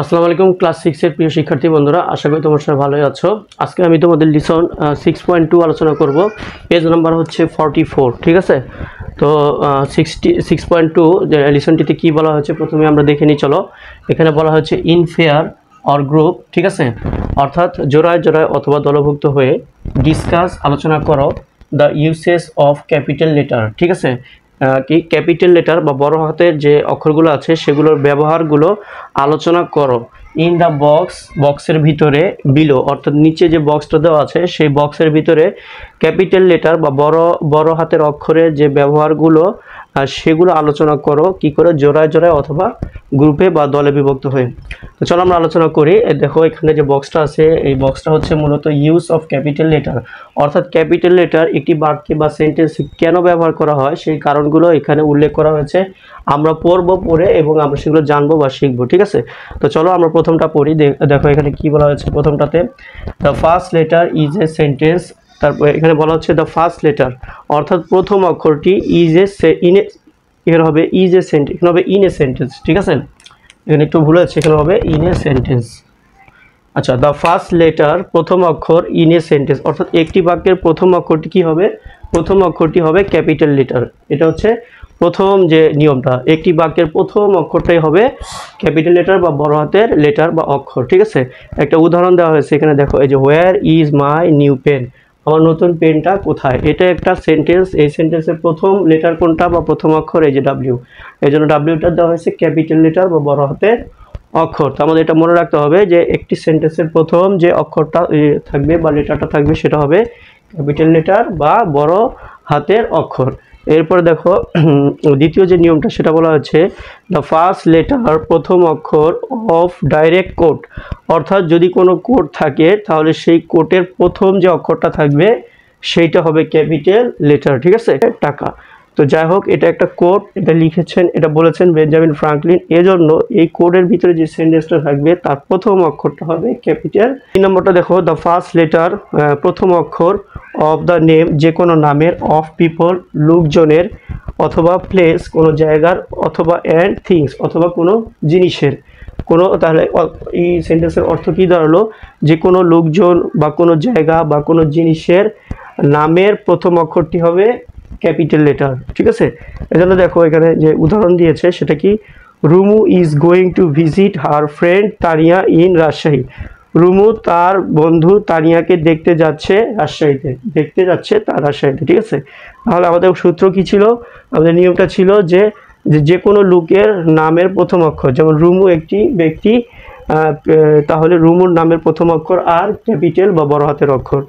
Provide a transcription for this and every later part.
আসসালামু আলাইকুম ক্লাস 6 এর প্রিয় শিক্ষার্থী বন্ধুরা, আশা করি তোমরা সবাই ভালোই আছো। আজকে আমি তোমাদের লিসন 6.2 আলোচনা করব। পেজ নাম্বার হচ্ছে 44, ঠিক আছে। তো 6.2 যে লিসনটিতে কি বলা হয়েছে প্রথমে আমরা দেখে নিই, চলো। এখানে বলা হচ্ছে ইন পেয়ার অর গ্রুপ, ঠিক আছে, অর্থাৎ জোড়ায় জোড়ায় অথবা দলভুক্ত হয়ে ডিসকাস আলোচনা করো the uses of capital letter, ঠিক আছে। কি ক্যাপিটাল লেটার বা বড় হাতের যে অক্ষরগুলো আছে সেগুলোর ব্যবহারগুলো আলোচনা করো ইন দ্য বক্সের ভিতরে বিলো, অর্থাৎ নিচে যে বক্সটা দেওয়া আছে সেই বক্সের ভিতরে ক্যাপিটাল লেটার বা বড় হাতের অক্ষরের যে ব্যবহারগুলো সেগুলো আলোচনা করো কি করে, জোড়ায় জোড়ায় অথবা গ্রুপে বা দলে বিভক্ত হয়ে। তো চলো আমরা আলোচনা করি। দেখো এখানে যে বক্সটা আছে এই বক্সটা হচ্ছে মূলত ইউজ অফ ক্যাপিটাল লেটার, অর্থাৎ ক্যাপিটাল লেটার একটি বাক্যে বা সেন্টেন্সে কেন ব্যবহার করা হয় সেই কারণগুলো এখানে উল্লেখ করা হয়েছে। আমরা পড়ে এবং আমরা সেগুলো জানবো বা শিখবো, ঠিক আছে। তো চলো আমরা প্রথমটা পড়ি। দেখো এখানে কি বলা হয়েছে প্রথমটাতে, the first letter is a sentence. তারপর এখানে বলা হচ্ছে দ্য ফার্স্ট লেটার, অর্থাৎ প্রথম অক্ষরটি এখানে হবে ইজ এ সেন্টেন্স, এখানে হবে ইন এ সেন্টেন্স, ঠিক আছে। এখানে একটু ভুল আছে, এখানে হবে ইন এ সেন্টেন্স। আচ্ছা, দ্য ফার্স্ট লেটার প্রথম অক্ষর ইন এ সেন্টেন্স, অর্থাৎ একটি বাক্যের প্রথম অক্ষরটি কি হবে, প্রথম অক্ষরটি হবে ক্যাপিটাল লেটার। এটা হচ্ছে প্রথম যে নিয়মটা, একটি বাক্যের প্রথম অক্ষরটাই হবে ক্যাপিটাল লেটার বা বড় হাতের লেটার বা অক্ষর, ঠিক আছে। একটা উদাহরণ দেওয়া হয়েছে এখানে, দেখো এই যে where is my new pen, আমার নতুন পেনটা কোথায়। এটা একটা সেন্টেন্স, এই সেন্টেন্সের প্রথম লেটার কোনটা বা প্রথম অক্ষর এই যে ডাব্লিউ, এই জন্য ডাব্লিউটা দেওয়া হয়েছে ক্যাপিটাল লেটার বা বড় হাতের অক্ষর। তো আমাদের এটা মনে রাখতে হবে যে একটি সেন্টেন্সের প্রথম যে অক্ষরটা থাকবে বা লেটারটা থাকবে সেটা হবে ক্যাপিটাল লেটার বা বড় হাতের অক্ষর। এরপরে দেখো দ্বিতীয় যে নিয়মটা সেটা বলা হচ্ছে দ্য ফার্স্ট লেটার প্রথম অক্ষর অফ ডাইরেক্ট কোড, অর্থাৎ যদি কোনো কোড থাকে তাহলে সেই কোডের প্রথম যে অক্ষরটা থাকবে সেইটা হবে ক্যাপিটাল লেটার, ঠিক আছে। টাকা, তো যাই হোক এটা একটা কোড, এটা লিখেছেন, এটা বলেছেন বেঞ্জামিন ফ্রাঙ্কলিন। এজন্য এই কোডের ভিতরে যে সেন্টেন্সটা থাকবে তার প্রথম অক্ষরটা হবে ক্যাপিটাল। 3 নম্বরটা দেখো, দ্য ফার্স্ট লেটার প্রথম অক্ষর অফ দ্য নেম, যে কোনো নামের, অফ পিপল লোকজনের, অথবা প্লেস কোনো জায়গার, অথবা অ্যান্ড থিংস অথবা কোনো জিনিসের। কোনো, তাহলে এই সেন্টেন্সের অর্থ কী দাঁড়ালো, যে কোনো লোকজন বা কোনো জায়গা বা কোনো জিনিসের নামের প্রথম অক্ষরটি হবে ক্যাপিটাল লেটার, ঠিক আছে। এজন্য দেখো এখানে যে উদাহরণ দিয়েছে সেটা কি, Rumu is going to visit her friend Tania in Rajshahi, Rumu তার বন্ধু তানিয়াকে দেখতে যাচ্ছে রাজশাহীতে, তার রাজশাহীতে, ঠিক আছে। তাহলে আমাদের সূত্র কি ছিল, আমাদের নিয়মটা ছিল যে যে কোনো লোকের নামের প্রথম অক্ষর, যেমন রুমু একটি ব্যক্তি, তাহলে রুমুর নামের প্রথম অক্ষর আর ক্যাপিটাল বা বড় হাতের অক্ষর।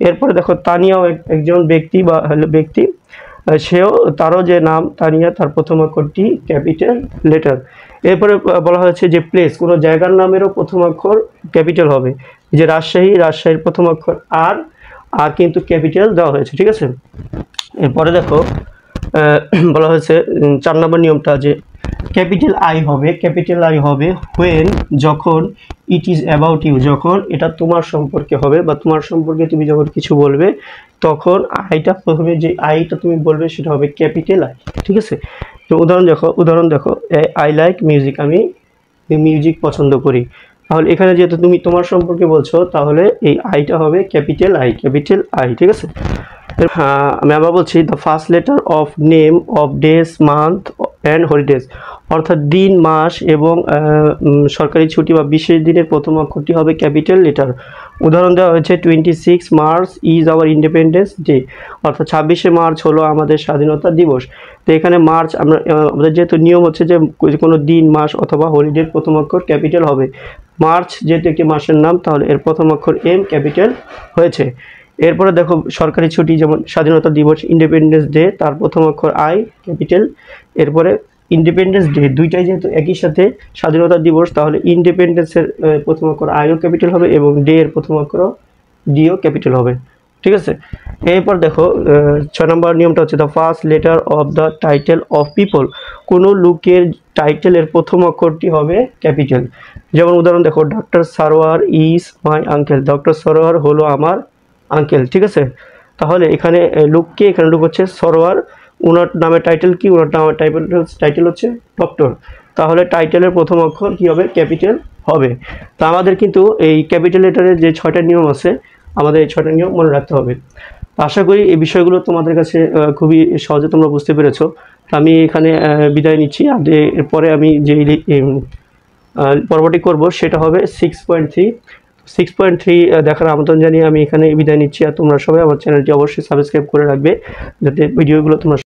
এরপরে দেখো তানিয়াও একজন ব্যক্তি বা ব্যক্তি, সেও, তারও যে নাম তানিয়া, তার প্রথম অক্ষরটি ক্যাপিটাল লেটার। এরপরে বলা হয়েছে যে প্লেস, কোনো জায়গার নামেরও প্রথম অক্ষর ক্যাপিটাল হবে, যে রাজশাহীর প্রথম অক্ষর আর কিন্তু ক্যাপিটাল দেওয়া হয়েছে, ঠিক আছে। এরপরে দেখো বলা হয়েছে 4 নম্বর নিয়মটা, যে ক্যাপিটাল আই হবে হোয়েন, যখন, ইট ইজ অ্যাবাউট ইউ, যখন এটা তোমার সম্পর্কে হবে বা তোমার সম্পর্কে তুমি যখন কিছু বলবে তখন আইটা, প্রথমে যে আইটা তুমি বলবে সেটা হবে ক্যাপিটাল আই, ঠিক আছে। তো উদাহরণ দেখো আই লাইক মিউজিক, আমি মিউজিক পছন্দ করি। তাহলে এখানে যেহেতু তুমি তোমার সম্পর্কে বলছো তাহলে এই আইটা হবে ক্যাপিটাল আই, ঠিক আছে। আমি আবার বলছি, the first letter of name of days month and holidays, অর্থাৎ দিন, মাস এবং সরকারি ছুটি বা বিশেষ দিনের প্রথম অক্ষরটি হবে ক্যাপিটাল লেটার। উদাহরণ দেওয়া হয়েছে 26 March is our independence day, অর্থাৎ 26শে মার্চ হলো আমাদের স্বাধীনতা দিবস। তো এখানে মার্চ, আমাদের যেহেতু নিয়ম হচ্ছে যে কোনো দিন, মাস অথবা হলিডের প্রথম অক্ষর ক্যাপিটাল হবে। মার্চ যেহেতু একটি মাসের নাম তাহলে এর প্রথম অক্ষর এম ক্যাপিটাল হয়েছে। এরপরে দেখো সরকারি ছুটি, যেমন স্বাধীনতা দিবস ইন্ডিপেন্ডেন্স ডে, তার প্রথম অক্ষর আই ক্যাপিটাল। এরপরে ইন্ডিপেন্ডেন্স ডে, দুইটাই যেহেতু একই সাথে স্বাধীনতা দিবস তাহলে ইন্ডিপেন্ডেন্সের প্রথম অক্ষর আইও ক্যাপিটাল হবে এবং ডে এর প্রথম অক্ষর ডিও ক্যাপিটাল হবে, ঠিক আছে। এরপর দেখো 6 নম্বর নিয়মটা হচ্ছে the first letter of the title of people, কোনো লোকের টাইটেলের প্রথম অক্ষরটি হবে ক্যাপিটাল। যেমন উদাহরণ দেখো, doctor Sarwar is my uncle, doctor Sarwar হলো আমার আঙ্কেল, ঠিক আছে। তাহলে এখানে লোককে, এখানে লোক হচ্ছে সরোয়ার, ওনার নামের টাইটেল কি, ওনার নামের টাইটেল হচ্ছে ডক্টর, তাহলে টাইটেলের প্রথম অক্ষর কি হবে ক্যাপিটাল হবে। তো আমাদের কিন্তু এই ক্যাপিটাল লেটারের যে 6টা নিয়ম আছে, আমাদের এই 6টা নিয়ম মনে রাখতে হবে। তো আশা করি এই বিষয়গুলো তোমাদের কাছে খুবই সহজে তোমরা বুঝতে পেরেছো। তো আমি এখানে বিদায় নিচ্ছি। আর এরপরে আমি যে পর্বটি করব সেটা হবে 6.3 দেখার আমন্ত্রণ জানিয়ে আমি এখানে বিদায় নিচ্ছি। আর তোমরা সবাই আমার চ্যানেলটি অবশ্যই সাবস্ক্রাইব করে রাখবে, যাতে ভিডিওগুলো তোমরা